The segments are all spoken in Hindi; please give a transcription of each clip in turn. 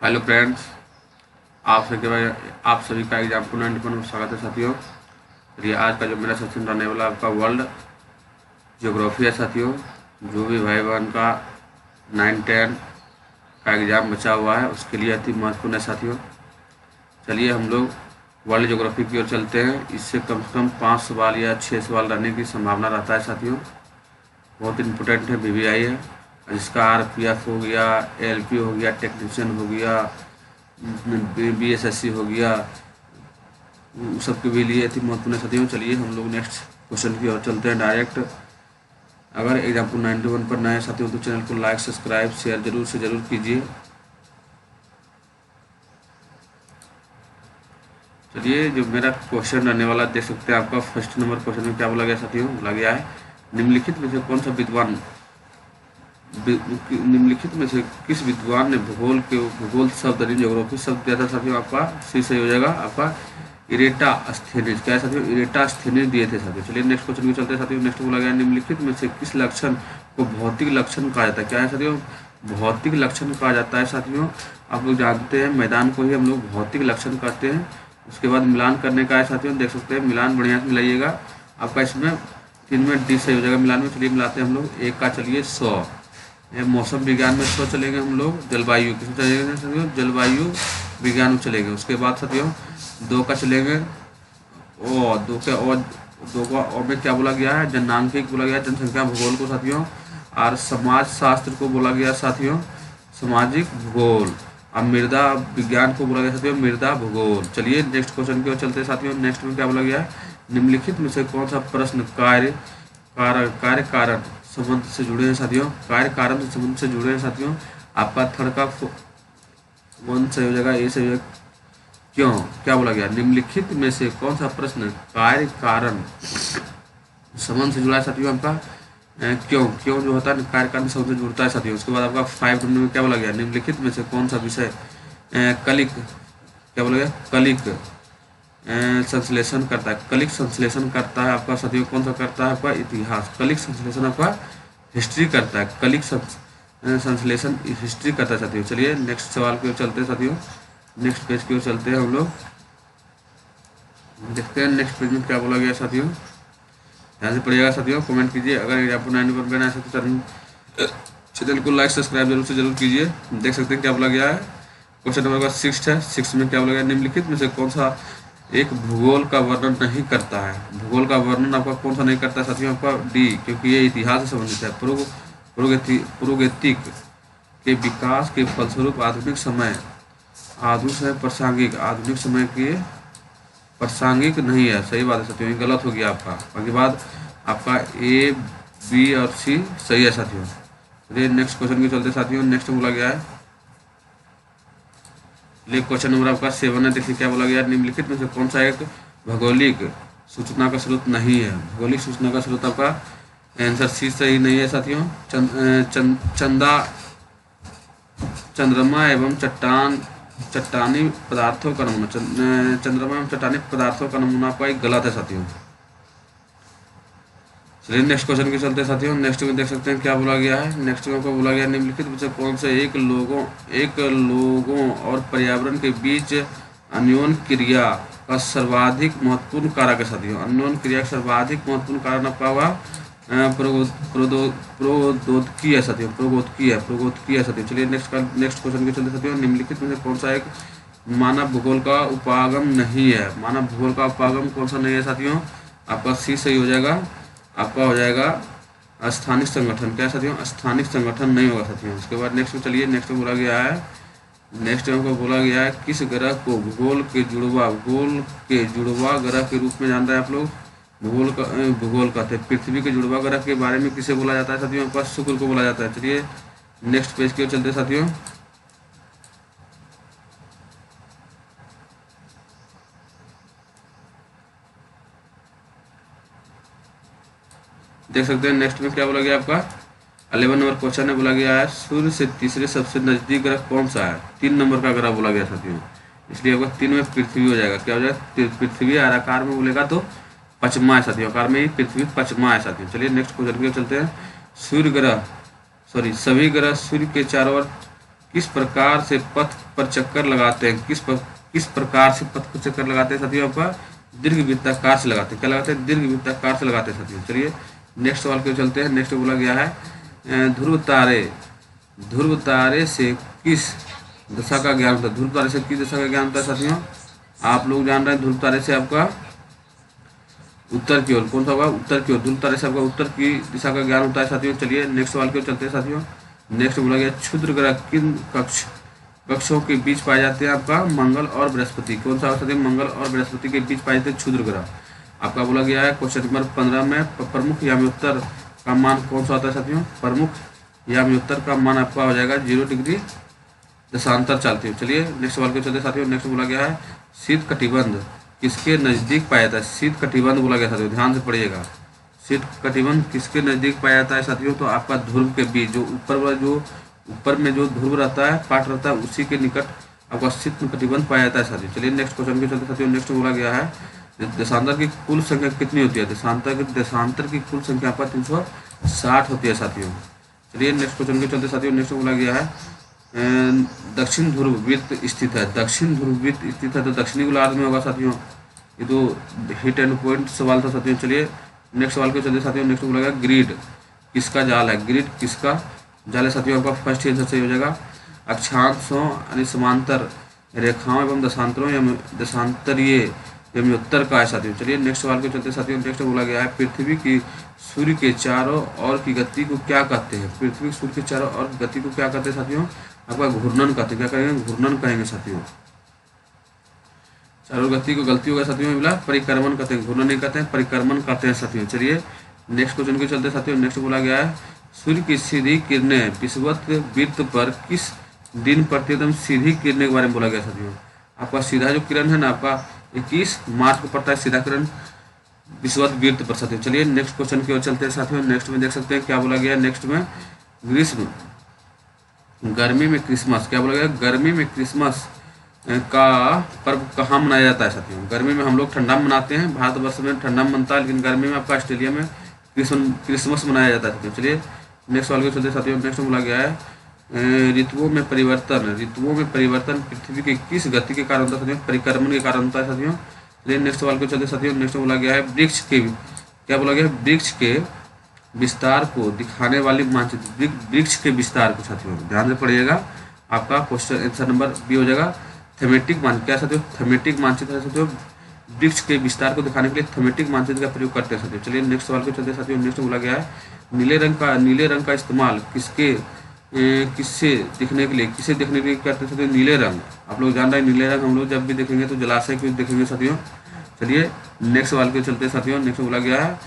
हेलो फ्रेंड्स, आप सभी का एग्जाम 291 में स्वागत है साथियों। चलिए आज का जो मेरा सेशन रहने वाला आपका वर्ल्ड ज्योग्राफी है साथियों। जो भी भाई बहन का 9-10 का एग्ज़ाम बचा हुआ है उसके लिए अति महत्वपूर्ण है साथियों। चलिए हम लोग वर्ल्ड ज्योग्राफी की ओर चलते हैं। इससे कम से कम 5 सवाल या 6 सवाल रहने की संभावना रहता है साथियों। बहुत इम्पोर्टेंट है, BBI है, जिसका RPF हो गया, LP हो गया, टेक्नीशियन हो गया, BSSC हो गया, सबके भी लिए अति महत्वपूर्ण साथियों। चलिए हम लोग नेक्स्ट क्वेश्चन की ओर चलते हैं डायरेक्ट। अगर एग्जाम्पल 91 पर नए साथियों तो चैनल को लाइक, सब्सक्राइब, शेयर जरूर से जरूर कीजिए। चलिए जो मेरा क्वेश्चन रहने वाला देख सकते हैं आपका फर्स्ट नंबर क्वेश्चन में क्या बोला गया साथियों। बोला गया है निम्नलिखित में से कौन सा विद्वान निम्नलिखित में से किस विद्वान ने भूगोल शब्द ज्योग्राफी शब्द दिया था साथियों। आपका सी सही हो जाएगा। आपका इरेटास्थेनिस क्या है साथियों, इरेटास्थेनिस दिए थे साथियों। चलिए नेक्स्ट क्वेश्चन को चलते हैं साथियों। नेक्स्ट बोला गया निम्नलिखित में से किस लक्षण को भौतिक लक्षण कहा जाता है। क्या है साथियों, भौतिक लक्षण कहा जाता है साथियों। आप लोग जानते हैं मैदान को ही हम लोग भौतिक लक्षण कहते हैं। उसके बाद मिलान करने का है साथियों, देख सकते हैं मिलान बढ़िया से मिलाइएगा। आपका इसमें 3 में डी सही हो जाएगा मिलान में। चलिए मिलाते हैं हम लोग। एक का चलिए 100, मौसम विज्ञान में 100 चलेंगे हम लोग। जलवायु किसमें चलेंगे साथियों, जलवायु विज्ञान में चलेंगे। उसके बाद साथियों 2 का चलेंगे और 2 का और में क्या बोला गया है, जननांकिक बोला गया, जनसंख्या भूगोल को साथियों। और समाज शास्त्र को बोला गया साथियों सामाजिक भूगोल। और मृदा विज्ञान को बोला गया साथियों मृदा भूगोल। चलिए नेक्स्ट क्वेश्चन की ओर चलते हैं साथियों। नेक्स्ट में क्या बोला गया है, निम्नलिखित में से कौन सा प्रश्न कार्य कारण संबंध से जुड़े हैं साथियों। कार्य कारण से संबंध से जुड़े हैं साथियों। आपका थर्ड का 1 सही हो जाएगा, ए सही हो जाएगा। क्यों, क्या बोला गया, निम्नलिखित में से कौन सा प्रश्न कार्य कारण संबंध से जुड़ा है साथियों। आपका क्यों जो होता है कार्य कारण संबंध से जुड़ता है साथियों। उसके बाद आपका 5 नंबर में क्या बोला गया, निम्नलिखित में से कौन सा विषय कलिक क्या बोला गया, कलिक संश्लेषण करता है। कलिक संश्लेषण करता है आपका साथियों कौन सा करता है, आपका इतिहास। कलिक संश्लेषण आपका हिस्ट्री करता है। कलिक संश्लेषण हिस्ट्री करता है साथियों। चलिए नेक्स्ट सवाल की ओर चलते हैं साथियों। नेक्स्ट पेज की ओर चलते हैं हम लोग, देखते हैं नेक्स्ट पेज में क्या बोला गया साथियों। ध्यान से पढ़िएगा साथियों, कमेंट कीजिए। अगर आपको 91 पर ऐसा तो चैनल को लाइक सब्सक्राइब जरूर से जरूर कीजिए। देख सकते हैं क्या बोला गया है। क्वेश्चन नंबर 6 है। 6 में क्या बोला गया, निम्नलिखित में से कौन सा एक भूगोल का वर्णन नहीं करता है। भूगोल का वर्णन आपका कौन सा नहीं करता है साथियों, आपका डी, क्योंकि ये इतिहास से संबंधित है। पुरोगतिक के विकास के फलस्वरूप आधुनिक समय आधुनिक समय के प्रासंगिक नहीं है। सही बात है साथियों, ये गलत हो गया आपका। बाकी बाद आपका ए, बी और सी सही है साथियों। चलिए नेक्स्ट क्वेश्चन की चलते साथियों। नेक्स्ट बोला गया है, क्वेश्चन नंबर आपका 7 है। देखिए क्या बोला गया, निम्नलिखित में से कौन सा एक भौगोलिक सूचना का स्रोत नहीं है। भौगोलिक सूचना का स्रोत आपका आंसर सी सही नहीं है साथियों। चंद्रमा एवं चट्टानी पदार्थों का नमूना। चंद्रमा एवं चट्टानी पदार्थों का नमूना आपका एक गलत है साथियों। चलिए नेक्स्ट क्वेश्चन के चलते साथियों। नेक्स्ट में देख सकते हैं क्या बोला गया है। नेक्स्ट में आपको बोला गया निम्नलिखित में से कौन से एक लोगों और पर्यावरण के बीच अन्योन क्रिया का सर्वाधिक महत्वपूर्ण कारक है साथियों। अन्योन क्रिया का सर्वाधिक महत्वपूर्ण कारण आपका हुआ प्रौद्योगिकी है साथियों। प्रौद्योगिकी है साथियों। चलिए नेक्स्ट क्वेश्चन के चलते साथियों। निम्नलिखित में से कौन सा एक मानव भूगोल का उपागम नहीं है। मानव भूगोल का उपागम कौन सा नहीं है साथियों, आपका सी सही हो जाएगा। आपका हो जाएगा स्थानिक संगठन। क्या साथियों, स्थानिक संगठन नहीं होगा साथियों। उसके बाद नेक्स्ट में चलिए, नेक्स्ट में बोला गया है, नेक्स्ट में बोला गया है किस ग्रह को भूगोल के जुड़वा ग्रह के रूप में जानता है आप लोग। भूगोल कहते हैं। पृथ्वी के जुड़वा ग्रह के बारे में किसे बोला जाता है साथियों, आपका शुक्र को बोला जाता है। चलिए नेक्स्ट पेज की ओर चलते साथियों। देख सकते हैं नेक्स्ट में क्या बोला गया, आपका 11 नंबर क्वेश्चन है। बोला गया है सूर्य से तीसरे सबसे नजदीक ग्रह कौन सा है। 3 नंबर का ग्रह बोला गया साथियों, इसलिए आपका 3 में पृथ्वी हो जाएगा। क्या हो जाएगा, पृथ्वी। और आकार में बोलेगा तो 5वां है साथियों। आकार में ही पृथ्वी 5वां है साथियों। चलिए नेक्स्ट क्वेश्चन की चलते हैं। सभी ग्रह सूर्य के चारों ओर किस प्रकार से पथ पर चक्कर लगाते हैं, किस प्रकार से पथ पर चक्कर लगाते हैं साथियों, आपका दीर्घ वृत्ताकार से लगाते हैं। क्या लगाते हैं? दीर्घ वृत्ताकार से लगाते हैं साथियों। चलिए नेक्स्ट सवाल के चलते हैं। नेक्स्ट बोला गया है ध्रुव तारे से किस दशा का ज्ञान होता है? ध्रुव तारे से किस दशा का ज्ञान होता है साथियों? आप लोग जान रहे हैं ध्रुव तारे से आपका उत्तर की ओर, कौन सा होगा? उत्तर की ओर। ध्रुव तारे से आपका उत्तर की दिशा का ज्ञान होता है साथियों। चलिए नेक्स्ट सवाल की ओर चलते हैं साथियों। नेक्स्ट बोला गया क्षुद्र ग्रह किन कक्षों के बीच पाए जाते हैं? आपका मंगल और बृहस्पति। कौन सा साथियों? मंगल और बृहस्पति के बीच पाए जाते हैं क्षुद्र ग्रह। आपका बोला गया है क्वेश्चन नंबर 15 में प्रमुख याम्योत्तर का मान कौन सा होता है साथियों? प्रमुख याम्योत्तर का मान आपका हो जाएगा 0 डिग्री दशांतर चालती है। चलिए नेक्स्ट सवाल के चलते साथियों। नेक्स्ट बोला गया है शीत कटिबंध किसके नजदीक पाया जाता है? शीत कटिबंध बोला गया साथियों, ध्यान से पढ़िएगा। शीत कटिबंध किसके नजदीक पाया जाता है साथियों? तो आपका ध्रुव के बीच, जो ऊपर में जो ध्रुव रहता है, पार्ट रहता है, उसी के निकट आपका शीत कटिबंध पाया जाता है साथियों। चलिए नेक्स्ट क्वेश्चन के चलते साथियों। नेक्स्ट बोला गया है देशांतर की कुल संख्या कितनी होती है? देशांतर की कुल संख्या आपका 360 होती है साथियों। चलिए नेक्स्ट क्वेश्चन के चलते साथियों। नेक्स्ट बोला गया है दक्षिण ध्रुव वृत्त स्थित है। दक्षिण ध्रुव वृत्त स्थित है तो दक्षिणी गोलार्ध में होगा साथियों। ये तो हिट एंड पॉइंट सवाल था साथियों। चलिए नेक्स्ट सवाल के चलते साथियों। नेक्स्ट बोला गया ग्रिड किसका जाल है? ग्रिड किसका जाल है साथियों? आपका फर्स्ट आंसर सही हो जाएगा अक्षांशों यानी समांतर रेखाओं एवं दशांतरों या दशांतरीय याम्योत्तर का है साथियों। चलिए नेक्स्ट सवाल के चलते साथियों। नेक्स्ट बोला गया है पृथ्वी की सूर्य के चारों ओर की गति को क्या कहते हैं? पृथ्वी सूर्य के चारों ओर गति को क्या कहते हैं साथियों? आपका घूर्णन कहते हैं। क्या कहेंगे? घूर्णन कहेंगे साथियों। चारों गति को गलती होगा साथियों, बोला परिक्रमण कहते हैं, घूर्णन नहीं कहते हैं, परिक्रमण कहते हैं साथियों। चलिए नेक्स्ट क्वेश्चन के चलते साथियों। नेक्स्ट बोला गया है सूर्य की सीधी किरणें विषुवत वृत्त पर किस दिन प्रतिदिन सीधी किरणें के बारे में बोला गया साथियों। आपका सीधा जो किरण है ना, आपका 21 मार्च को पड़ता है सीधा किरण विषुवत वृत्त पर साथियों। चलिए नेक्स्ट क्वेश्चन की ओर चलते हैं साथियों। नेक्स्ट में देख सकते हैं क्या बोला गया। नेक्स्ट में गर्मी में क्रिसमस, क्या बोला गया? गर्मी में क्रिसमस का पर्व कहाँ मनाया जाता है साथियों? गर्मी में हम लोग ठंडा में मनाते हैं, भारतवर्ष में ठंडा में मनता है, लेकिन गर्मी में आपका ऑस्ट्रेलिया में क्रिसमस मनाया जाता है साथियों। चलिए नेक्स्ट सवाल के चलते साथियों। नेक्स्ट बोला गया है ऋतुओं में परिवर्तन पृथ्वी की किस गति के कारण होता है साथियों? परिक्रमण के कारण होता है साथियों। चलिए नेक्स्ट सवाल के चलते साथियों। नेक्स्ट बोला गया है वृक्ष के, क्या बोला गया? वृक्ष के विस्तार को दिखाने वाली मानचित्र, वृक्ष के विस्तार को साथियों ध्यान से पढ़िएगा। आपका क्वेश्चन आंसर नंबर बी हो जाएगा थीमेटिक मानचित्र। क्या साथियों? थीमेटिक मानचित्र है साथियों। वृक्ष के विस्तार को दिखाने के लिए थीमेटिक मानचित्र का प्रयोग करते हैं साथियों। चलिए नेक्स्ट सवाल के चलते साथियों। नेक्स्ट बोला गया है नीले रंग का इस्तेमाल किससे दिखने के लिए करते हैं साथियों? नीले रंग आप लोग जान रहे हैं, नीले रंग हम लोग जब भी देखेंगे तो जलाशय को देखेंगे साथियों। चलिए नेक्स्ट सवाल के चलते साथियों। नेक्स्ट बोला गया है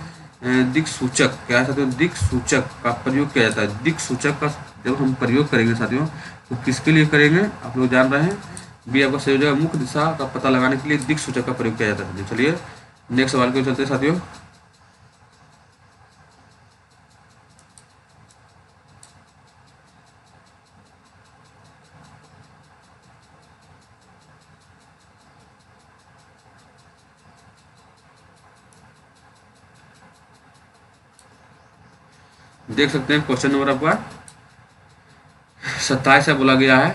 दिक सूचक, क्या है साथियों? दिक सूचक का प्रयोग किया जाता है। दिक सूचक का जब हम प्रयोग करेंगे साथियों तो किसके लिए करेंगे? आप लोग जान रहे हैं, बी आपका सही हो जाएगा मुख्य दिशा का पता लगाने के लिए दिक सूचक का प्रयोग किया जाता है। चलिए नेक्स्ट सवाल के चलते साथियों। देख सकते हैं क्वेश्चन नंबर आपका 27 बोला गया है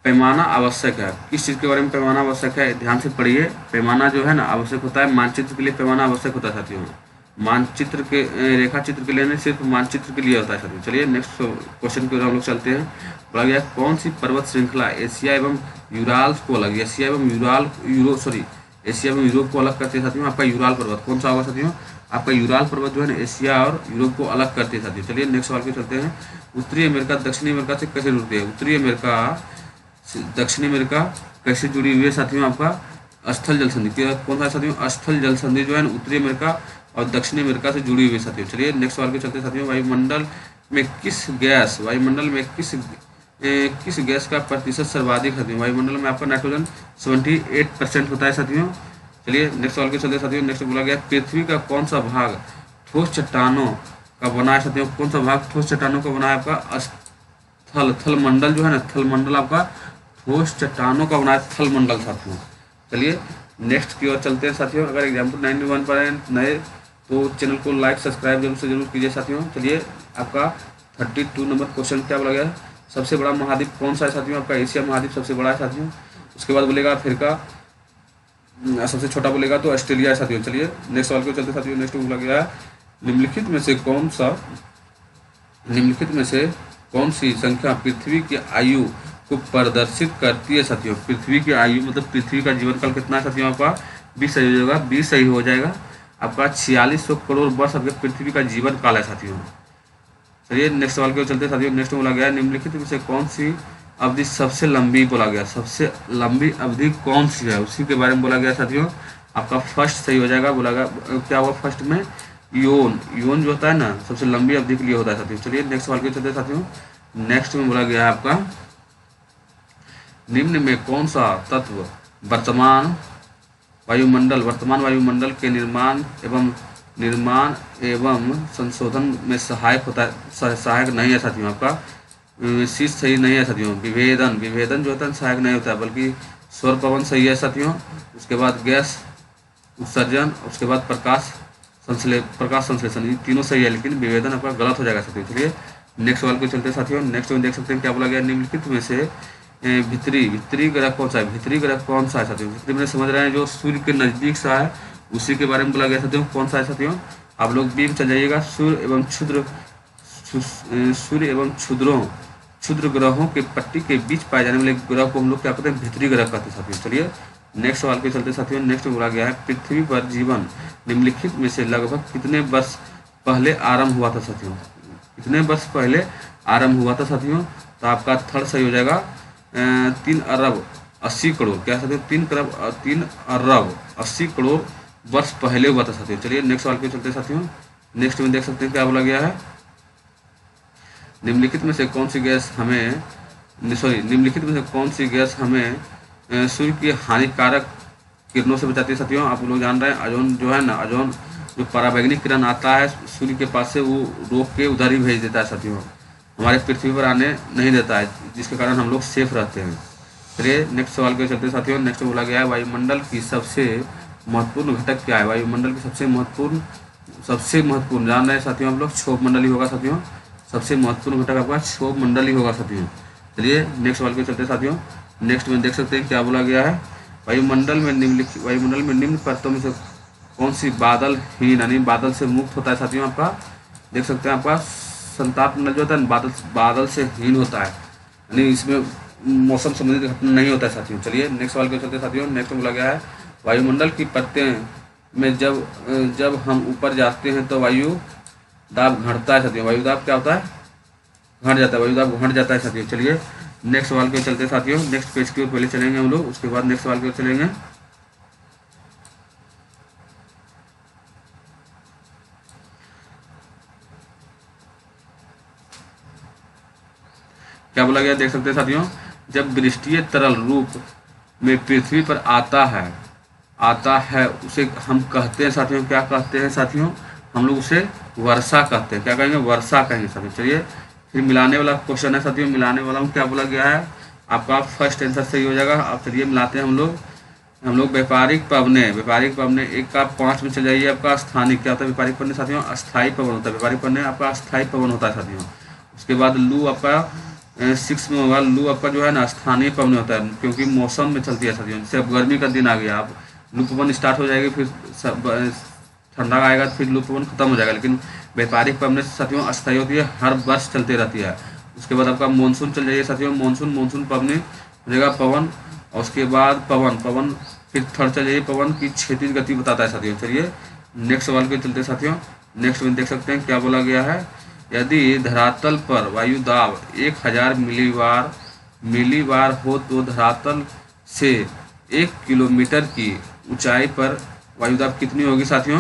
पैमाना आवश्यक है। किस चीज़ के बारे में पैमाना आवश्यक है? ध्यान से पढ़िए। पैमाना जो है ना आवश्यक होता है मानचित्र के लिए, पैमाना आवश्यक होता है साथियों। मानचित्र के रेखा चित्र के लिए नहीं, सिर्फ मानचित्र के लिए होता है साथियों। चलिए नेक्स्ट क्वेश्चन की ओर हम लोग चलते हैं। बोला गया कौन सी पर्वत श्रृंखला एशिया एवं यूराल को अलग, एशिया एवं यूरोप को अलग करते हैं साथियों? आपका यूराल पर्वत कौन सा होगा साथियों? आपका यूराल पर्वत जो है ना एशिया और यूरोप को अलग करती है साथियों। चलिए नेक्स्ट सवाल पे चलते हैं। उत्तरी अमेरिका दक्षिणी अमेरिका से कैसे जुड़ती है? उत्तरी अमेरिका दक्षिणी अमेरिका कैसे जुड़ी हुई है साथियों? आपका स्थल जल संधि, कौन सा साथियों? स्थल जल संधि जो है ना उत्तरी अमेरिका और दक्षिणी अमेरिका से जुड़ी हुई है साथियों। चलिए नेक्स्ट सवाल पे चलते हैं साथियों। वायुमंडल में किस गैस का प्रतिशत सर्वाधिक है? वायुमंडल में आपका नाइट्रोजन 78% होता है साथियों। चलिए नेक्स्ट सवाल के चलते साथियों। नेक्स्ट बोला गया पृथ्वी का कौन सा भाग ठोस चट्टानों का बना है साथियों? कौन सा भाग ठोस चट्टानों का बना है? आपका थल मंडल जो है ना, थल मंडल आपका ठोस चट्टानों का बना है, थल मंडल साथियों। चलिए नेक्स्ट की ओर चलते हैं साथियों। अगर एग्जाम्पल 91 पर नए तो चैनल को लाइक सब्सक्राइब जरूर से जरूर कीजिए साथियों। चलिए आपका 32 नंबर क्वेश्चन क्या बोला गया? सबसे बड़ा महाद्वीप कौन सा है साथियों? आपका एशिया महाद्वीप सबसे बड़ा है साथियों। उसके बाद बोलेगा अफ्रीका, सबसे छोटा बोलेगा तो ऑस्ट्रेलिया है साथियों। चलिए नेक्स्ट सवाल को चलते साथियों। नेक्स्ट बोला गया है निम्नलिखित में से कौन सी संख्या पृथ्वी की आयु को प्रदर्शित करती है साथियों? पृथ्वी की आयु मतलब पृथ्वी का जीवन काल कितना है साथियों? आपका 20 सही हो जाएगा, 20 सही हो जाएगा। आपका 4600 करोड़ वर्ष आपके पृथ्वी का जीवन काल है साथियों। चलिए नेक्स्ट सवाल को चलते साथियों। नेक्स्ट बोला गया है निम्नलिखित में से कौन सी अवधि सबसे लंबी बोला गया? सबसे लंबी अवधि कौन सी है उसी के बारे में बोला गया साथियों। आपका फर्स्ट सही हो जाएगा। बोला गया क्या हुआ फर्स्ट में? योन जो होता है ना सबसे लंबी अवधि के लिए होता है साथियों। चलिए नेक्स्ट सवाल के चलते साथियों। नेक्स्ट में बोला गया है आपका निम्न में कौन सा तत्व वर्तमान वायुमंडल के निर्माण एवं संशोधन में सहायक नहीं है साथियों? आपका शीर्ष सही नहीं है साथियों। विभेदन जो होता है सहायक नहीं होता है, बल्कि सौर पवन सही है साथियों। उसके बाद गैस उत्सर्जन, उसके बाद प्रकाश संश्लेषण, ये तीनों सही है, लेकिन विभेदन आपका गलत हो जाएगा साथियों। चलिए नेक्स्ट सवाल को चलते साथियों। नेक्स्ट में देख सकते हैं क्या बोला गया निम्नलिखित में से भीतरी ग्रह कौन सा है? भीतरी ग्रह कौन सा है साथियों? भीतरी में समझ रहे हैं जो सूर्य के नजदीक सा है उसी के बारे में बोला गया साथियों। कौन सा है साथियों? आप लोग बी में चल जाइएगा। सूर्य एवं क्षुद्र ग्रहों के पट्टी के बीच पाए जाने वाले ग्रह को हम लोग क्या कहते हैं? भीतरी ग्रह कहते हैं साथियों। चलिए नेक्स्ट सवाल के चलते साथियों। नेक्स्ट में बोला गया है पृथ्वी पर जीवन निम्नलिखित में से लगभग कितने वर्ष पहले आरंभ हुआ था साथियों? कितने वर्ष पहले आरंभ हुआ था साथियों? तो आपका थर्ड सही हो जाएगा 3 अरब 80 करोड़। क्या साथियों? 3 अरब 80 करोड़ वर्ष पहले हुआ था साथियों। चलिए नेक्स्ट सवाल के चलते साथियों। नेक्स्ट में देख सकते हैं क्या बोला गया है निम्नलिखित में से कौन सी गैस हमें सूर्य की हानिकारक किरणों से बचाती है साथियों? आप लोग जान रहे हैं ओजोन जो है ना, ओजोन जो पराबैंगनी किरण आता है सूर्य के पास से वो रोक के उधर ही भेज देता है साथियों, हमारे पृथ्वी पर आने नहीं देता है, जिसके कारण हम लोग सेफ रहते हैं। चलिए नेक्स्ट सवाल के चलते साथियों। नेक्स्ट बोला गया है वायुमंडल की सबसे महत्वपूर्ण घटक क्या है? वायुमंडल की सबसे महत्वपूर्ण जान रहे हैं साथियों हम लोग, क्षोभ मंडल ही होगा साथियों। सबसे महत्वपूर्ण घटक आपका क्षोभ मंडल ही होगा साथियों। चलिए नेक्स्ट सवाल के चलते साथियों। नेक्स्ट में देख सकते हैं क्या बोला गया है वायुमंडल में निम्न परतों में से कौन सी बादलहीन यानी बादल से मुक्त होता है साथियों? आपका देख सकते हैं आपका संताप मंडल जो होता है बादल से हीन होता है, यानी इसमें मौसम संबंधित घटना नहीं होता है साथियों। चलिए नेक्स्ट सवाल के चलते साथियों। नेक्स्ट बोला गया है वायुमंडल की परतें में जब हम ऊपर जाते हैं तो वायु दाब घटता है साथियों। वायु दाब क्या होता है? घट जाता है। वायु दाब घट जाता है साथियों। चलिए नेक्स्ट सवाल के चलते साथियों। नेक्स्ट पेज की ओर पहले चलेंगे हम लोग, उसके बाद नेक्स्ट सवाल की ओर चलेंगे। क्या बोला गया देख सकते हैं साथियों। जब वृष्टीय तरल रूप में पृथ्वी पर आता है उसे हम कहते हैं साथियों, क्या कहते हैं साथियों? हम लोग उसे वर्षा कहते हैं। क्या कहेंगे? वर्षा कहेंगे साथियों। चलिए फिर मिलाने वाला क्वेश्चन है साथियों। मिलाने वाला में क्या बोला गया है? आपका फर्स्ट आंसर सही हो जाएगा। अब चलिए मिलाते हैं हम लोग व्यापारिक पवने एक का 5 में चल जाइए। आपका स्थानिक क्या होता है? व्यापारिक पवने साथियों अस्थायी पवन होता है। व्यापारिक पवने आपका अस्थायी पवन होता है साथियों। उसके बाद लू आपका 6 में होगा। लू आपका जो है ना स्थानीय पवन होता है, क्योंकि मौसम में चलती है साथियों। जैसे अब गर्मी का दिन आ गया, अब लू पवन स्टार्ट हो जाएगी, फिर ठंडा आएगा तो फिर लू पवन खत्म हो जाएगा। लेकिन व्यापारिक पवन साथियों अस्थायी होती है, हर वर्ष चलती रहती है। उसके बाद आपका मानसून चल जाइए साथियों। मानसून पवने हो जाएगा पवन, और उसके बाद पवन फिर थर्ड चल जाइए पवन की क्षैतिज गति बताता है साथियों। चलिए नेक्स्ट सवाल के चलते साथियों। नेक्स्ट में देख सकते हैं क्या बोला गया है। यदि धरातल पर वायु दाब 1000 मिलीबार हो तो धरातल से 1 किलोमीटर की ऊंचाई पर वायु दाब कितनी होगी साथियों?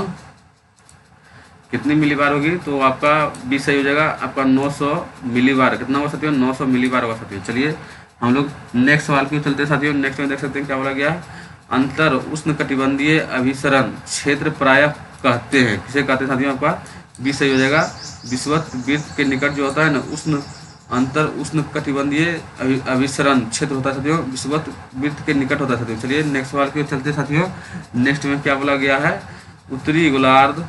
कितनी मिलीबार होगी? तो आपका 20 सही हो जाएगा। आपका 900 मिलीबार कितना होगा साथियों? 900 मिलीबार होगा साथियों। चलिए हम लोग नेक्स्ट सवाल के चलते साथियों। नेक्स्ट में देख सकते हैं क्या बोला गया है। अंतर उष्णकटिबंधीय अभिसरण क्षेत्र प्रायः कहते हैं, किसे कहते हैं साथियों? आपका 20 सही हो जाएगा। विषुवत वृत्त के निकट जो होता है ना अंतर उष्णकटिबंधीय अभिसरण क्षेत्र होता है साथियों, विषुवत वृत्त के निकट होता है साथियों। चलिए नेक्स्ट सवाल के चलते साथियों। नेक्स्ट में क्या बोला गया है। उत्तरी गोलार्ध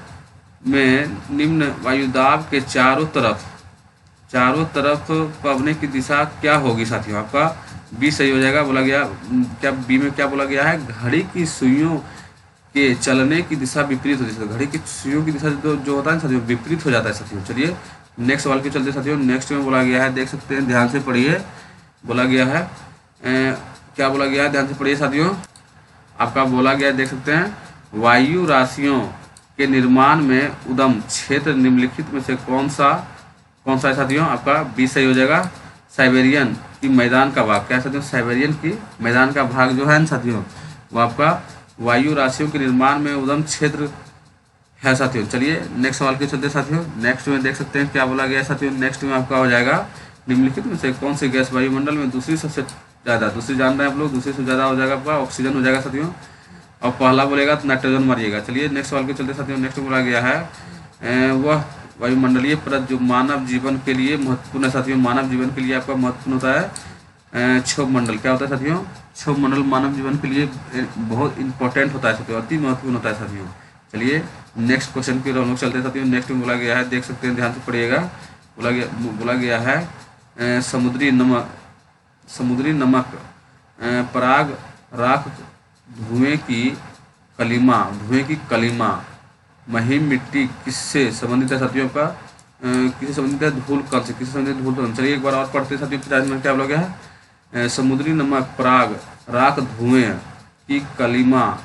में निम्न वायुदाब के चारों तरफ चारों तरफ पवने की दिशा क्या होगी साथियों? आपका बी सही हो जाएगा। बोला गया क्या बी में क्या बोला गया है? घड़ी की सुइयों के चलने की दिशा विपरीत होती है। घड़ी की सुइयों की दिशा जो होता है साथियों विपरीत हो जाता है साथियों। चलिए नेक्स्ट सवाल के चलते साथियों, नेक्स्ट में बोला गया है, देख सकते हैं, ध्यान से पढ़िए। बोला गया है क्या बोला गया है, ध्यान से पढ़िए साथियों। आपका बोला गया है, देख सकते हैं, वायु राशियों के निर्माण में उद्गम क्षेत्र निम्नलिखित में से कौन सा है साथियों? आपका बी सही हो जाएगा। साइबेरियन की मैदान का भाग, क्या साथियों? साइबेरियन की मैदान का भाग जो है ना साथियों, वो आपका वायु राशियों के निर्माण में उद्गम क्षेत्र है साथियों। चलिए नेक्स्ट सवाल के चलते साथियों, नेक्स्ट में देख सकते हैं क्या बोला गया है साथियों। नेक्स्ट में आपका हो जाएगा, निम्नलिखित में से कौन सी गैस वायुमंडल में दूसरी सबसे ज़्यादा, दूसरी जान रहे हैं आप लोग, दूसरी से ज़्यादा हो जाएगा आपका ऑक्सीजन हो जाएगा साथियों। और पहला बोलेगा तो नाइट्रोजन मारिएगा। चलिए नेक्स्ट सवाल के चलते साथियों, नेक्स्ट बोला गया है वह वायुमंडलीय परत जो मानव जीवन के लिए महत्वपूर्ण है साथियों। मानव जीवन के लिए आपका महत्वपूर्ण होता है क्षोभ मंडल। क्या होता है साथियों? क्षोभ मंडल मानव जीवन के लिए बहुत इंपॉर्टेंट होता है साथियों, अति महत्वपूर्ण होता है साथियों। चलिए नेक्स्ट क्वेश्चन की ओर हम लोग चलते हैं साथियों। नेक्स्ट में बोला गया है, देख सकते हैं, ध्यान से पढ़िएगा। बोला गया है समुद्री नमक पराग राख धुएं की कलिमा महीन मिट्टी किससे संबंधित है साथियों? का किससे संबंधित है? धूल कण से। किससे संबंधित? धूल कण। चलिए एक बार और पढ़ते हैं साथियों, 50 मिनट क्या बोला गया है? समुद्री नमक पराग राख धुएं की कलिमा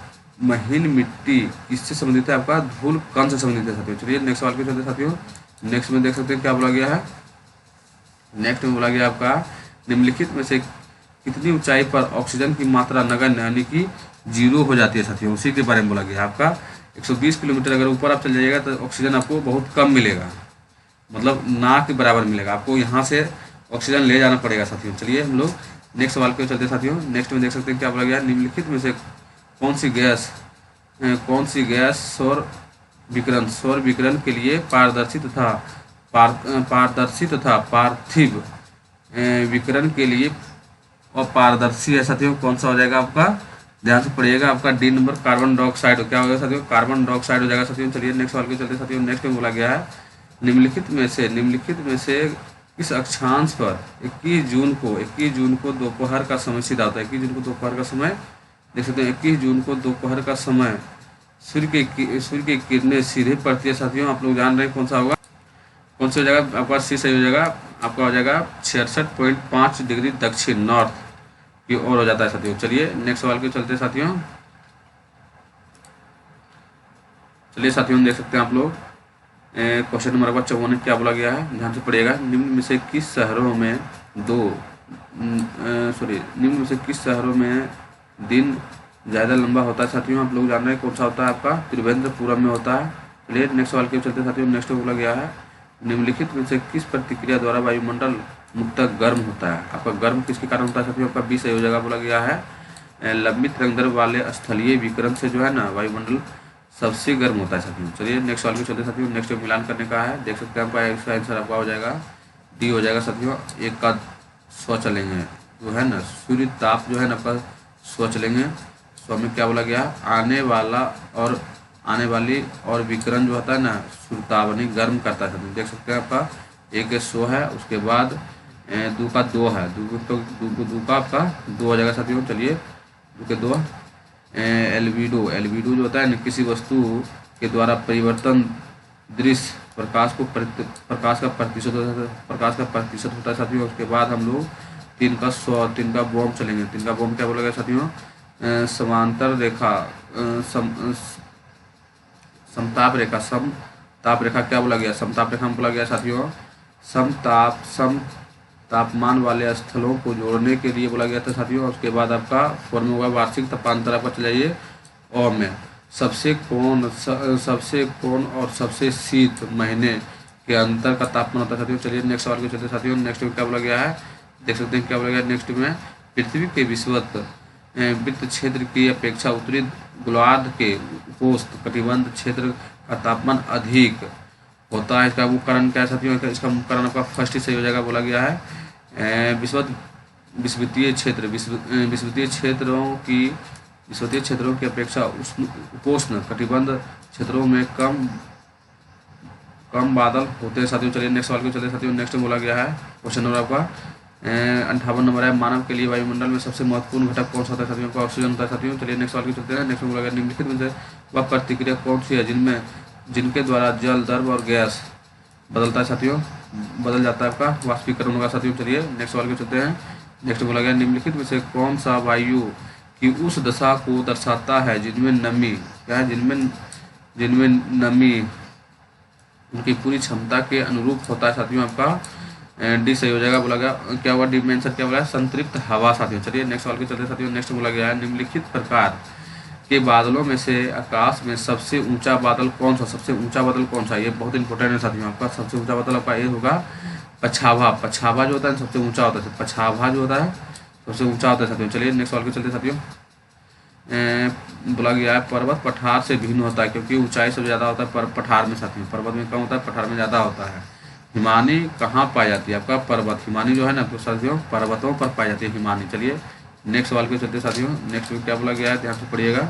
महीन मिट्टी किससे संबंधित है? आपका धूल कण से संबंधित है साथियों। चलिए नेक्स्ट सवाल के चलते साथियों, नेक्स्ट में देख सकते हैं क्या बोला गया है। नेक्स्ट में बोला गया आपका, निम्नलिखित में से कितनी ऊंचाई पर ऑक्सीजन की मात्रा नगण्य यानी कि जीरो हो जाती है साथियों? उसी के बारे में बोला गया आपका 120 किलोमीटर अगर ऊपर आप चल जाइएगा तो ऑक्सीजन आपको बहुत कम मिलेगा, मतलब ना के बराबर मिलेगा। आपको यहाँ से ऑक्सीजन ले जाना पड़ेगा साथियों। चलिए हम लोग नेक्स्ट सवाल के चलते साथियों, नेक्स्ट में देख सकते हैं क्या बोला गया, निम्नलिखित में से कौन सी गैस सौर विकिरण के लिए पारदर्शी तथा पार्थिव विकिरण के लिए अपारदर्शी है साथियों? कौन सा हो जाएगा आपका? ध्यान से पढ़िएगा। आपका डी नंबर कार्बन डाइऑक्साइड क्या होगा साथियों? कार्बन डाइऑक्साइड हो जाएगा साथियों। चलिए नेक्स्ट सवाल के चलते साथियों, नेक्स्ट में बोला गया है, निम्नलिखित में से किस अक्षांश पर 21 जून को दोपहर का समय सीधा होता है? 21 जून को दोपहर का समय देख सकते हैं। 21 जून को दोपहर का समय सूर्य की किरणें सीधे पड़ती है साथियों। आप लोग जान रहे हैं कौन सा होगा? कौन सा हो जाएगा? आपका सी सही हो जाएगा। आपका हो जाएगा 66.5 डिग्री दक्षिण नॉर्थ की ओर हो जाता है साथियों। चलिए नेक्स्ट सवाल के चलते साथियों, चलिए साथियों देख सकते हैं आप लोग क्वेश्चन नंबर 54 क्या बोला गया है, ध्यान से पढ़िएगा। निम्न में से किस शहरों में दिन ज़्यादा लंबा होता है साथियों? आप लोग जान रहे हैं कौन सा होता है? आपका त्रिवेंद्रपुरम में होता है। चलिए नेक्स्ट सवाल के चलते साथियों, नेक्स्ट बोला गया है, निम्नलिखित में से किस प्रतिक्रिया द्वारा वायुमंडल मुक्तक गर्म होता है? आपका गर्म किसके कारण होता है साथियों? आपका बी सही हो जाएगा। बोला गया है लंबित तरंगदैर्घ्य वाले स्थलीय विकिरण से जो है ना वायुमंडल सबसे गर्म होता है साथियों। चलिए नेक्स्ट सवाल के चलते साथियों, नेक्स्ट मिलान करने का है, देख सकते हैं आपका इसका आंसर आपका हो जाएगा डी हो जाएगा साथियों। एक का 100 चलेंगे जो है ना, सूर्य ताप जो है ना आपका 100 चलेंगे। 100 में क्या बोला गया? आने वाली और विकिरण जो होता है ना सूर्यतापनी गर्म करता है साथियों। देख सकते हैं आपका एक 100 है, उसके बाद दो का 2 है, दो का आपका 2 हो जाएगा साथियों। चलिए 2 के 2 एल्बिडो जो होता है ना किसी वस्तु के द्वारा परिवर्तन दृश्य प्रकाश का प्रतिशत होता है साथियों। उसके बाद हम लोग 3 का 100 3 का बॉम्ब चलेंगे। 3 का बॉम्ब क्या बोलेगा साथियों? समांतर रेखा समताप रेखा क्या बोला गया? समताप रेखा में बोला गया साथियों सम तापमान वाले स्थलों को जोड़ने के लिए बोला गया था साथियों। उसके बाद आपका फॉर्म होगा वार्षिक तापांतर आपका चलाइए और में सबसे कौन और सबसे शीत महीने के अंतर का तापमान होता है साथियों। चलिए नेक्स्ट सवाल के चलते साथियों, नेक्स्ट में क्या बोला गया है, देख सकते हैं क्या बोला गया। नेक्स्ट में पृथ्वी के विषुवत वृत्त क्षेत्र की अपेक्षा उत्तरी गोलार्ध के उपोष्ण कटिबंध क्षेत्र का तापमान अधिक होता है। इसका मुख्य कारण क्या है साथियों? इसका मुख्य कारण आपका फर्स्ट ही सही हो जाएगा। बोला गया है विषुवतीय क्षेत्रों की अपेक्षा उपोष्ण कटिबंध क्षेत्रों में कम बादल होते हैं साथियों। चलिए नेक्स्ट सवाल को चलते हैं साथियों। नेक्स्ट बोला गया है क्वेश्चन नंबर आपका 58 नंबर है, मानव के लिए वायुमंडल में सबसे महत्वपूर्ण घटक कौन सा होता है साथियों? आपका ऑक्सीजन होता है साथियों। चलिए नेक्स्ट सवाल को चलते हैं। नेक्स्ट में बोला गया निम्नलिखित में से वह प्रतिक्रिया कौन सी है जिनके द्वारा जल, द्रव और गैस बदलता है साथियों, बदल जाता है, आपका वाष्पीकरण होगा साथियों। चलिए नेक्स्ट सवाल को चलते हैं। नेक्स्ट बोला गया निम्नलिखित में से कौन सा वायु की उस दशा को दर्शाता है जिनमें नमी क्या है, जिनमें नमी उनकी पूरी क्षमता के अनुरूप होता है साथियों। आपका डी सही हो जाएगा। बोला गया क्या हुआ, डी में आंसर क्या बोला है, संतृप्त हवा साथियों। चलिए नेक्स्ट सवाल के चलते साथियों। नेक्स्ट बोला गया है निम्नलिखित प्रकार के बादलों में से आकाश में सबसे ऊंचा बादल कौन सा? सबसे ऊंचा बादल कौन सा? ये बहुत इंपॉर्टेंट है साथियों। आपका सबसे ऊंचा बादल आपका ये होगा पछावा। पछावा जो होता है सबसे ऊंचा होता है। पछावा जो होता है सबसे ऊंचा होता है साथियों। चलिए नेक्स्ट सवाल के चलते साथियों। बोला गया है पर्वत पठार से भिन्न होता है क्योंकि ऊंचाई सबसे ज़्यादा होता है पठार में साथियों। पर्वत में कम होता है, पठार में ज़्यादा होता है। हिमानी कहाँ पाई जाती है? आपका पर्वत हिमानी जो है ना तो साथियों पर्वतों पर पाई जाती है हिमानी। चलिए नेक्स्ट सवाल के चलते साथियों। नेक्स्ट में क्या बोला गया है, ध्यान से पढ़िएगा।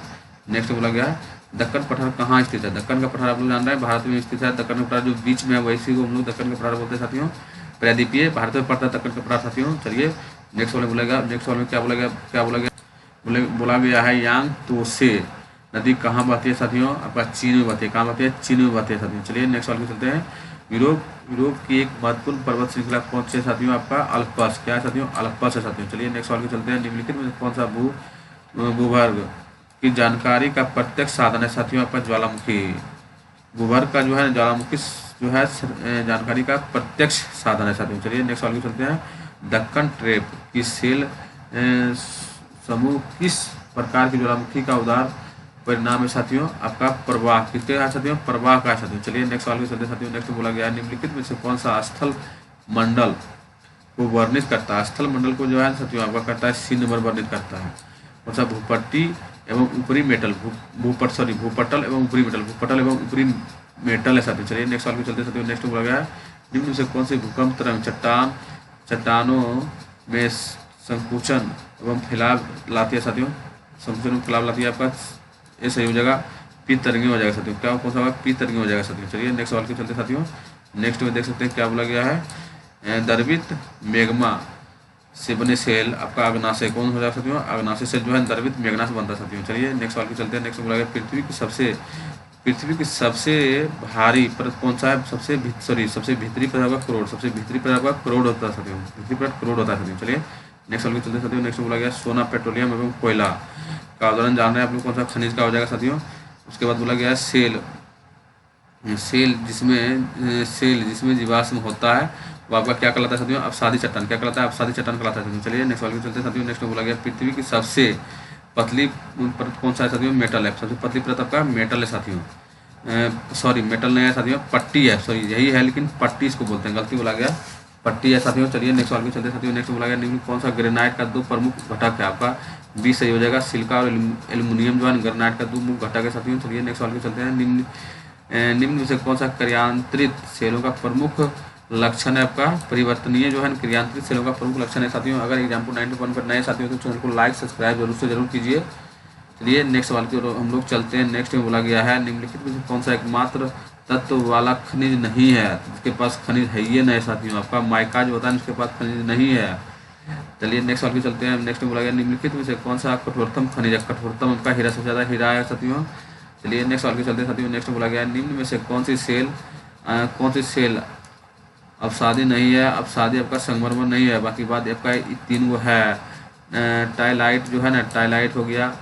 नेक्स्ट बोला गया है दक्कन पठार कहाँ स्थित है? दक्कन का पठार आप लोग जान रहे हैं भारत में स्थित है। दक्कन का पठार जो बीच में है वैसी को हम लोग दक्कन का पठार बोलते हैं साथियों। प्रायद्वीपीय भारत में पड़ता है दक्कन का पठार साथियों। चलिए नेक्स्ट वाले बोलेगा, नेक्स्ट वाले में क्या बोला गया बोला गया है यांग तोसे नदी कहाँ बहती है साथियों? आपका चीन में बहती है। कहाँ बहती है? चीन में बहती है साथियों। चलिए नेक्स्ट सवाल में चलते हैं। यूरोप की एक महत्वपूर्ण पर्वत श्रृंखला कौन सी है साथियों? आपका अल्पस। क्या है साथियों? अल्पस है साथियों। चलिए नेक्स्ट सवाल में चलते हैं। निम्नलिखित में कौन सा भूवर्ग की जानकारी का प्रत्यक्ष साधन है साथियों? आपका ज्वालामुखी। भूवर्ग का जो है ज्वालामुखी जो है जानकारी का प्रत्यक्ष साधन है साथियों। चलिए नेक्स्ट सवाल में चलते हैं। दक्कन ट्रेप की सेल समूह किस प्रकार की ज्वालामुखी का उदार परिणाम है साथियों? आपका प्रवाह। किसके है साथियों? प्रवाह का है साथियों। चलिए नेक्स्ट सवाल के चलते साथियों। नेक्स्ट बोला गया है निम्नलिखित में से कौन सा स्थल मंडल को वर्णित करता है? स्थल मंडल को जो है साथियों आपका करता है सी नंबर वर्णित करता है। कौन सा? भूपट्टी एवं ऊपरी मेटल भूपटल एवं ऊपरी मेटल भूपटल एवं ऊपरी मेटल है साथियों। चलिए नेक्स्ट सवाल के चलते साथियों। नेक्स्ट बोला गया है निम्न में से कौन से भूकंप तरंग चट्टानों में संकुचन एवं फैलाव लाती है साथियों? संकुचन एवं फैलाव लाती है। आपका ये सही हो जाएगा, पी तरंगे हो जाएगा साथियों। क्या कौन सा होगा? पी तरंगे हो जाएगा साथियों। चलिए नेक्स्ट सवाल के चलते साथियों। नेक्स्ट में देख सकते हैं क्या बोला गया है द्रवित मैग्मा से बने सेल आपका अग्नाशय कौन हो जाएगा साथियों? अग्नाशय सेल जो है द्रवित मैग्मा से बनता है साथियों। चलिए नेक्स्ट सवाल के चलते हैं। नेक्स्ट बोला गया पृथ्वी की सबसे भारी परत कौन सा है? सबसे भीतरी परत का करोड़। सबसे भीतरी परत का करोड़ होता है साथियों। भीतरी परत करोड़ होता है साथियों। चलिए नेक्स्ट सवाल के चलते साथियों। नेक्स्ट बोला गया सोना, पेट्रोलियम एवं कोयला का उदाहरण जान रहे हैं आप लोग कौन सा खनिज का हो जाएगा साथियों? उसके बाद बोला गया है सेल जिसमें जीवाश्म होता है वो आपका क्या कहलाता है साथियों? अवसादी चट्टान। क्या कहलाता है? अवसादी चट्टान कहलाता है साथियों। चलिए नेक्स्ट सवाल के चलते साथियों। नेक्स्ट में बोला गया पृथ्वी की सबसे पतली परत कौन सा है साथियों? मेटल है। सबसे पतली परत आपका मेटल है साथियों। सॉरी मेटल नहीं है साथियों, पट्टी है। सॉरी यही है लेकिन पट्टी इसको बोलते हैं, गलती बोला गया, पट्टी है साथियों। चलिए नेक्स्ट सवाल के चलते साथियों। नेक्स्ट बोला गया निम्न कौन सा ग्रेनाइट का दो प्रमुख घटक है? आपका बी सही हो जाएगा। सिलिका और एल्युमिनियम जो है ग्रेनाइट का दो मुख्य घटक है साथियों। चलिए नेक्स्ट सवाल के चलते हैं। निम्न में से कौन सा क्रियांत्रित सेलों का प्रमुख लक्षण है? आपका परिवर्तनीय जो है क्रियांत्रित सेलों का प्रमुख लक्षण है साथियों। अगर एग्जाम्पल 91 पर नए साथियों तो चैनल को लाइक सब्सक्राइब जरूर कीजिए। चलिए नेक्स्ट सवाल की ओर हम लोग चलते हैं। नेक्स्ट में बोला गया है निम्नलिखित में से कौन सा एकमात्र तत्व वाला खनिज नहीं है? इसके पास खनिज है ये नहीं साथियों। आपका माइका जो होता है इसके पास खनिज नहीं है। चलिए नेक्स्ट सवाल की चलते हैं। नेक्स्ट में बोला गया निम्नलिखित में से कौन सा कठोरतम खनिज है? कठोरतम आपका हीरा, सबसे ज़्यादा हीरा है साथियों। चलिए नेक्स्ट सवाल के चलते साथियों। नेक्स्ट बोला गया निम्न में से कौन सी सेल अवसादी नहीं है? अवसादी आपका संगमरमर नहीं है। बाकी बात आपका तीन वो है टाइलाइट जो है ना, टाइलाइट हो गया,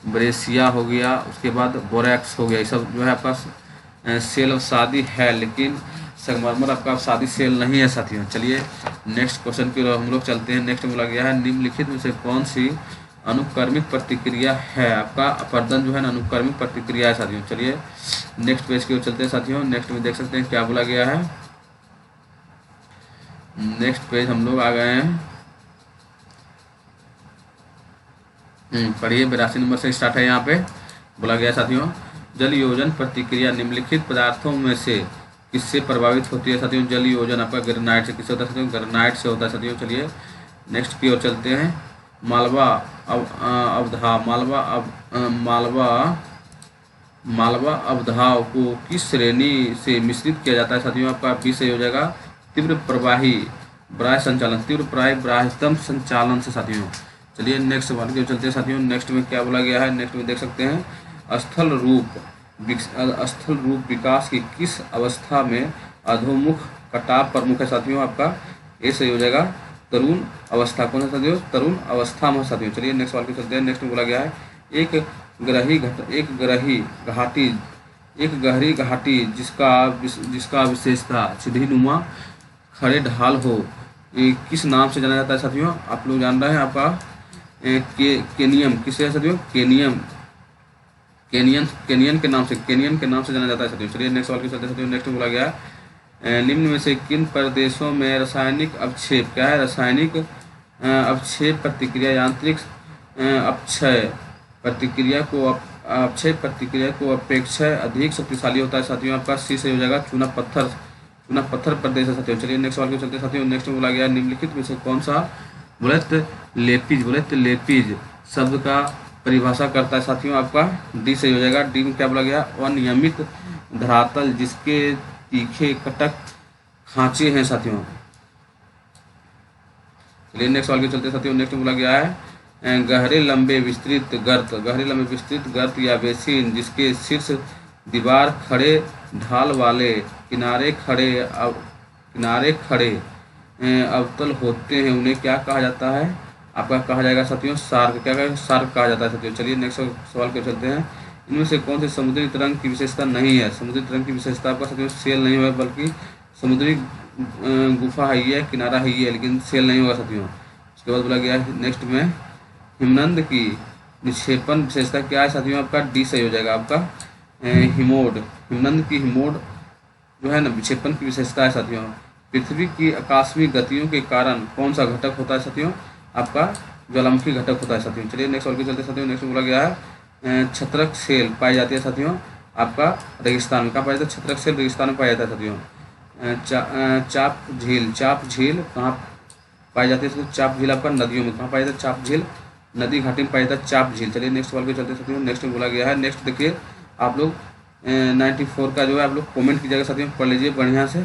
ब्रेसिया हो गया, उसके बाद बोरैक्स हो गया। ये सब जो है आपका सेल अवसादी है लेकिन संगमरमर आपका अवसादी सेल नहीं है साथियों। चलिए नेक्स्ट क्वेश्चन की ओर हम लोग चलते हैं। नेक्स्ट बोला गया है निम्नलिखित में से कौन सी अनुक्रमिक प्रतिक्रिया है? आपका अपर्दन जो है ना अनुक्रमिक प्रतिक्रिया है साथियों। चलिए नेक्स्ट पेज की ओर चलते हैं साथियों। नेक्स्ट में देख सकते हैं क्या बोला गया है। नेक्स्ट पेज हम लोग आ गए हैं। पढ़िए 82 नंबर से स्टार्ट है। यहाँ पे बोला गया साथियों जल योजन प्रतिक्रिया निम्नलिखित पदार्थों में से किससे प्रभावित होती है साथियों? जल योजन आपका ग्रेनाइट से किससे होता है साथियों? ग्रेनाइट से होता है साथियों। चलिए नेक्स्ट की ओर चलते हैं। मालवा मालवा अवधाव को किस श्रेणी से मिश्रित किया जाता है साथियों? आपका बी सही हो जाएगा तीव्र प्रवाही ब्राह्य संचालन, तीव्र प्रवाही ब्राह्यतम संचालन से साथियों। चलिए नेक्स्ट सवाल की ओर चलते हैं साथियों। नेक्स्ट में क्या बोला गया है? नेक्स्ट में देख सकते हैं स्थल रूप विकास की किस अवस्था में अधोमुख कटाव प्रमुख है साथियों? आपका ए सही हो जाएगा तरुण अवस्था। कौन सा साथियों? तरुण अवस्था में साथियों। चलिए नेक्स्ट सवाल की चलते हैं। नेक्स्ट में बोला गया है एक गहरी घाटी जिसका विशेषता सीढ़ीनुमा खड़े ढाल हो, ये किस नाम से जाना जाता है साथियों? आप लोग जान रहे हैं आपका केनियम किसे है साथियों? केनियन के नाम से जाना जाता है साथियों। चलिए नेक्स्ट सवाल के चलते साथियों। नेक्स्ट में बोला गया निम्न में से किन प्रदेशों में रासायनिक अवक्षेप क्या है? रासायनिक अवक्षेप प्रतिक्रिया यांत्रिक अक्षय प्रतिक्रिया को अपेक्षा अधिक शक्तिशाली होता है साथियों। आपका सी से हो जाएगा चूना पत्थर प्रदेश है साथियों। चलिए नेक्स्ट सवाल को चलते साथियों। नेक्स्ट में बोला गया निम्नलिखित में से कौन सा बोले लेपिज शब्द का परिभाषा करता है साथियों? आपका डी से हो जाएगा। डी में क्या बोला गया? अनियमित धरातल जिसके तीखे कटक खांचे हैं साथियों। चलिए नेक्स्ट सवाल के चलते साथियों। नेक्स्ट में बोला गया है गहरे लंबे विस्तृत गर्त या बेसिन जिसके शीर्ष दीवार खड़े ढाल वाले किनारे खड़े अवतल होते हैं, उन्हें क्या कहा जाता है? आपका कहा जाएगा साथियों सार्क। क्या कहा? सार्क कहा जाता है साथियों। चलिए नेक्स्ट सवाल के चलते हैं। इनमें से कौन से समुद्री तरंग की विशेषता नहीं है? समुद्री तरंग की विशेषता आपका साथियों सेल नहीं होगा, बल्कि समुद्री गुफा है ये, किनारा है ये, लेकिन सेल नहीं होगा साथियों। उसके बाद बोला गया है नेक्स्ट में हिमनद की निक्षेपण विशेषता क्या है साथियों? आपका डी सही हो जाएगा। आपका हिमनद की हिमोड जो है ना विक्षेपण की विशेषता है साथियों। पृथ्वी की आकाशीय गतियों के कारण कौन सा घटक होता है साथियों? आपका ज्वालामुखी घटक होता है साथियों। चलिए नेक्स्ट सवाल के चलते साथियों। नेक्स्ट बोला गया है छत्रक सेल पाई जाती है साथियों आपका रेगिस्तान में। कहाँ पाया जाता है? छत्रक सेल रेगिस्तान में पाया जाता है साथियों। चाप झील कहाँ पाई जाती है? चाप झील आपका नदियों में। कहाँ पाया जाता है? चाप झील नदी घाटी में पाया जाता है चाप झील। चलिए नेक्स्ट सवाल के चलते साथियों। नेक्स्ट में बोला गया है नेक्स्ट देखिए आप लोग 94 का जो है आप लोग कमेंट कीजिएगा साथियों, पढ़ लीजिए बढ़िया से।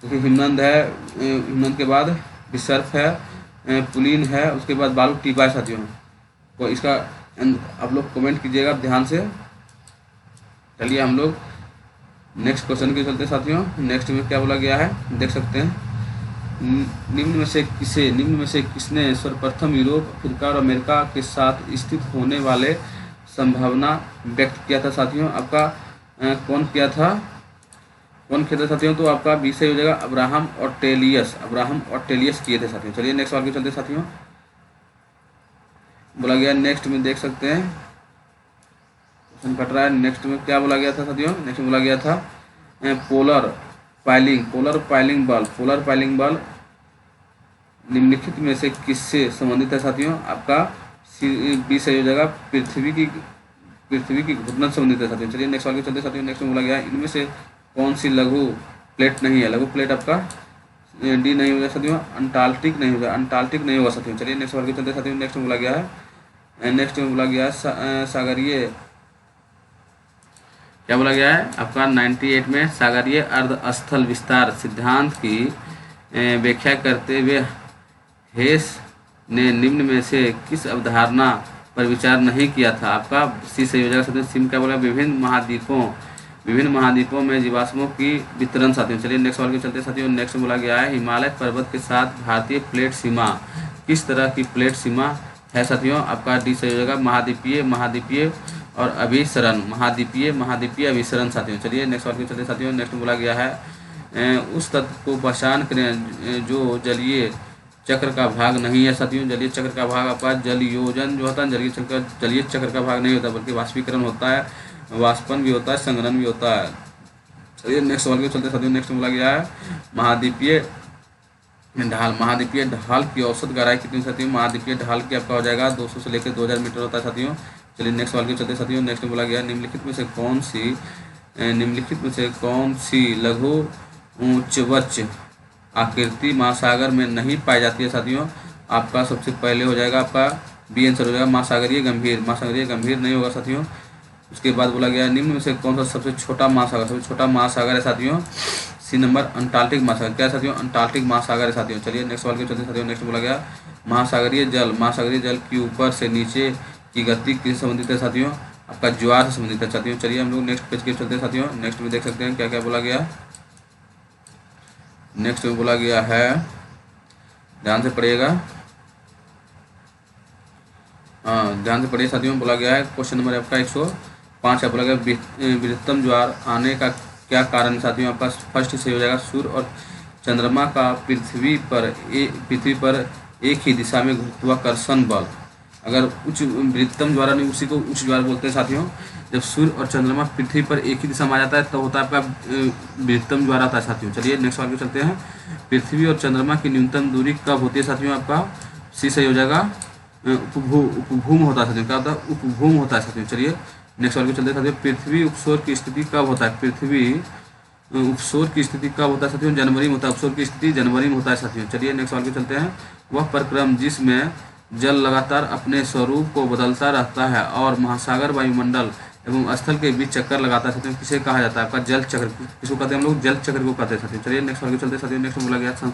देखिए हिमनद है, हिमनद के बाद विसर्फ है, पुलिन है, उसके बाद बालू टीबा है साथियों। तो इसका आप लोग कमेंट कीजिएगा ध्यान से। चलिए हम लोग नेक्स्ट क्वेश्चन के चलते साथियों। नेक्स्ट में क्या बोला गया है देख सकते हैं। निम्न में से किसने सर्वप्रथम यूरोप, अफ्रीका और अमेरिका के साथ स्थित होने वाले संभावना व्यक्त किया था साथियों? आपका कौन किया था साथियों? तो आपका बी सही हो जाएगा अब्राहम ऑर्टेलियस किए थे साथियों। चलिए नेक्स्ट सवाल के चलते साथियों। बोला गया नेक्स्ट में देख सकते हैं क्वेश्चन कट रहा है। नेक्स्ट में क्या बोला गया था साथियों? नेक्स्ट में बोला गया था पोलर पाइलिंग बल निम्नलिखित में से किससे संबंधित है साथियों? आपका बी सही हो जाएगा पृथ्वी की घूर्णन संबंधित है साथियों। चलिए नेक्स्ट सवाल के चलते साथियों। नेक्स्ट में बोला गया इनमें से कौन सी लघु प्लेट नहीं है? लघु प्लेट आपका डी नहीं होगा साथियों, अंटार्कटिक नहीं होगा साथियों। चलिए नेक्स्ट सवाल के चलते साथियों। नेक्स्ट में बोला गया है सागरीय क्या बोला गया है? आपका 98 में सागरीय अर्धस्थल विस्तार सिद्धांत की व्याख्या करते हुए हेस ने निम्न में से किस अवधारणा पर विचार नहीं किया था? आपका सी सही हो जाएगा साथियों। सिम क्या बोला? विभिन्न महाद्वीपों में जीवाश्मों की वितरण साथियों। चलिए नेक्स्ट सवाल के चलते साथियों। नेक्स्ट बोला गया है हिमालय पर्वत के साथ भारतीय प्लेट सीमा किस तरह की प्लेट सीमा है साथियों? आपका डी सही हो जाएगा महाद्वीपीय और अभिसरण महाद्वीपीय अभिसरण साथियों। चलिए नेक्स्ट सवाल के चलते साथियों। नेक्स्ट बोला गया है उस तत्व को पहचान करें जो जलीय चक्र का भाग नहीं है साथियों। जलीय चक्र का भाग आपका जलयोजन जो होता है जलीय चक्र का भाग नहीं होता, बल्कि वाष्पीकरण होता है, वाष्पन भी होता है, संघनन भी होता है। चलिए नेक्स्ट सवाल के चलते साथियों। नेक्स्ट बोला गया है महाद्वीपीय ढाल की औसत गहराई कितनी साथियों? महाद्वीपीय ढाल की आपका हो जाएगा 200 से लेकर 2000 मीटर होता है साथियों। चलिए नेक्स्ट सवाल के चलते साथियों। नेक्स्ट बोला गया निम्नलिखित में से कौन सी लघु उच्चवच आकृति महासागर में नहीं पाई जाती है साथियों? आपका सबसे पहले हो जाएगा आपका बी आंसर हो जाएगा महासागरीय गंभीर नहीं होगा साथियों। उसके बाद बोला गया निम्न में से कौन सा सबसे छोटा महासागर, सबसे छोटा महासागर है साथियों सी नंबर अंटार्कटिक महासागर। क्या है साथियों, अंटार्कटिक महासागर है साथियों। चलिए नेक्स्ट सवाल के चलते साथियों। नेक्स्ट बोला गया महासागरीय जल की ऊपर से नीचे की गति किससे संबंधित है साथियों, आपका ज्वार से संबंधित है साथियों। चलिए हम लोग नेक्स्ट पेज के चलते साथियों। नेक्स्ट में देख सकते हैं क्या क्या बोला गया। नेक्स्ट में बोला गया है, ध्यान से पढ़िएगा, हाँ ध्यान से पढ़िए साथियों। बोला गया है क्वेश्चन नंबर आपका 105 है। बोला गया वृहत्तम ज्वार आने का क्या कारण है साथियों, आपका फर्स्ट से हो जाएगा सूर्य और चंद्रमा का पृथ्वी पर एक ही दिशा में गुरुत्वाकर्षण बल। अगर उच्च वृहत्तम ज्वार नहीं, उसी को उच्च ज्वार बोलते हैं साथियों। जब सूर्य और चंद्रमा पृथ्वी पर एक ही दिशा में आ जाता है तो होता है आपका वृहत्तम ज्वार आता है साथियों। चलिए नेक्स्ट सवाल पे चलते हैं। पृथ्वी और चंद्रमा की न्यूनतम दूरी कब होती है साथियों, आपका सी सही हो जाएगा उपभूम होता है साथियों। क्या होता है, उपभूम होता है साथियों। चलिए नेक्स्ट सवाल पे चलते हैं साथियों। पृथ्वी उपसौर की स्थिति कब होता है, पृथ्वी उपसौर की स्थिति कब होता है साथियों, जनवरी में होता है। उपसौर की स्थिति जनवरी में होता है साथियों। चलिए नेक्स्ट सवाल पे चलते हैं। वह प्रक्रम जिसमें जल लगातार अपने स्वरूप को बदलता रहता है और महासागर वायुमंडल एवं स्थल के बीच चक्कर लगाता है साथियों, किसे कहा जाता है, आपका जल चक्र। किसको कहते हैं हम लोग, जल चक्र को कहते हैं साथियों। चलिए नेक्स्ट सवाल पे चलते हैं साथियों। नेक्स्ट बोला गया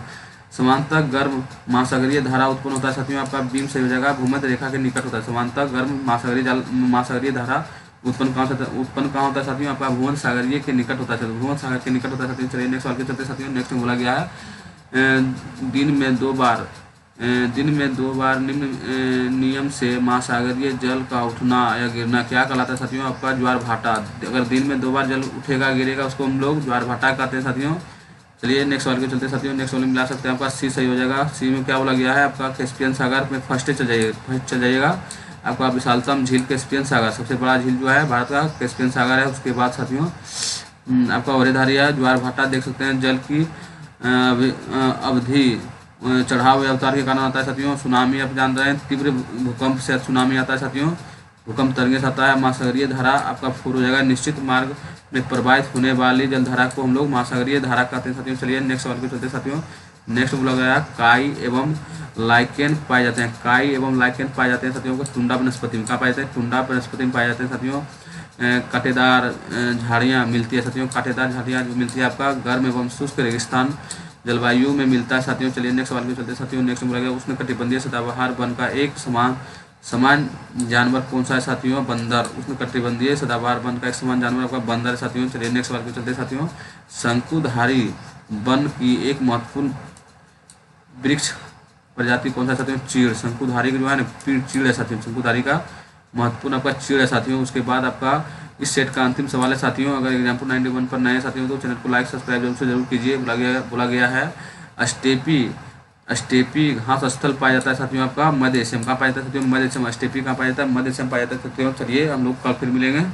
समांतर गर्म महासागरीय धारा उत्पन्न होता है साथियों, आपका बीम सही हो जाएगा भूमध्य रेखा के निकट होता है। समांतर गर्म महासागरीय धारा उत्पन्न कहाँ होता है साथियों, आपका भूमध्य सागरीय के निकट होता है, भूमध्य सागर के निकट होता है साथियों। चलिए नेक्स्ट सवाल के चलते साथियों। नेक्स्ट में बोला गया है दिन में दो बार निम्न नियम से महासागरीय जल का उठना या गिरना क्या कहलाता है साथियों, आपका ज्वार भाटा। अगर दिन में 2 बार जल उठेगा गिरेगा उसको हम लोग ज्वार भाटा कहते हैं साथियों। चलिए नेक्स्ट सवाल के चलते साथियों। नेक्स्ट सवाल मिला सकते हैं, आपका सी सही हो जाएगा। सी में क्या बोला गया है, आपका कैस्पियन सागर में फर्स्ट चल जाइएगा। आपका विशालतम झील कैस्पियन सागर, सबसे बड़ा झील जो है भारत का कैस्पियन सागर है। उसके बाद साथियों आपका वरेधारी है, ज्वार भाटा देख सकते हैं। जल की अवधि चढ़ाव या अवतार के कारण आता है साथियों। सुनामी आप जान रहे हैं, तीव्र भूकंप से सुनामी आता है साथियों, भूकंप तरंगे से आता है। महासागरीय धारा आपका फूर हो जाएगा, निश्चित मार्ग में प्रवाहित होने वाली जलधारा को हम लोग महासागरीय धारा कहते हैं साथियों। चलिए नेक्स्ट सवाल पे चलते साथियों। नेक्स्ट बोला गया काई एवं लाइकेन पाए जाते हैं, काई एवं लाइकेन पाए जाते हैं साथियों को टुंडा वनस्पति में। कहाँ पाए जाते हैं, टुंडा वनस्पति में पाए जाते हैं साथियों। कांटेदार झाड़ियाँ मिलती है साथियों, कांटेदार झाड़ियाँ जो मिलती है आपका गर्म एवं शुष्क रेगिस्तान जलवायु में मिलता है साथियों। चलिए नेक्स्ट सवाल पे चलते हैं साथियों। नेक्स्ट बोला गया उष्णकटिबंधीय सदाबहार वन का एक समान जानवर कौन सा है साथियों, बंदर। उष्णकटिबंधीय सदाबहार वन का एक समान जानवर आपका बंदर है साथियों। चलिए नेक्स्ट सवाल पे चलते हैं साथियों। शंकुधारी वन की एक महत्वपूर्ण वृक्ष प्रजाति कौन सा है साथियों, चीड़। शंकुधारी का जो है ना चीड़ है साथियों, शंकुधारी का महत्वपूर्ण आपका चीड़ है साथियों। उसके बाद आपका इस सेट का अंतिम सवाल है साथियों। अगर एग्जाम्पल 91 पर नए साथियों तो चैनल को लाइक सब्सक्राइब जरूर कीजिए। बोला गया है स्टेपी घास स्थल पाया जाता है साथियों, आपका मध्य एशिया में। कहाँ पाया जाता है साथियों, मध्य एशिया में। स्टेपी कहाँ पाया जाता है, मध्य एशिया में पाया जाता है साथियों। चलिए हम लोग कल फिर मिलेंगे।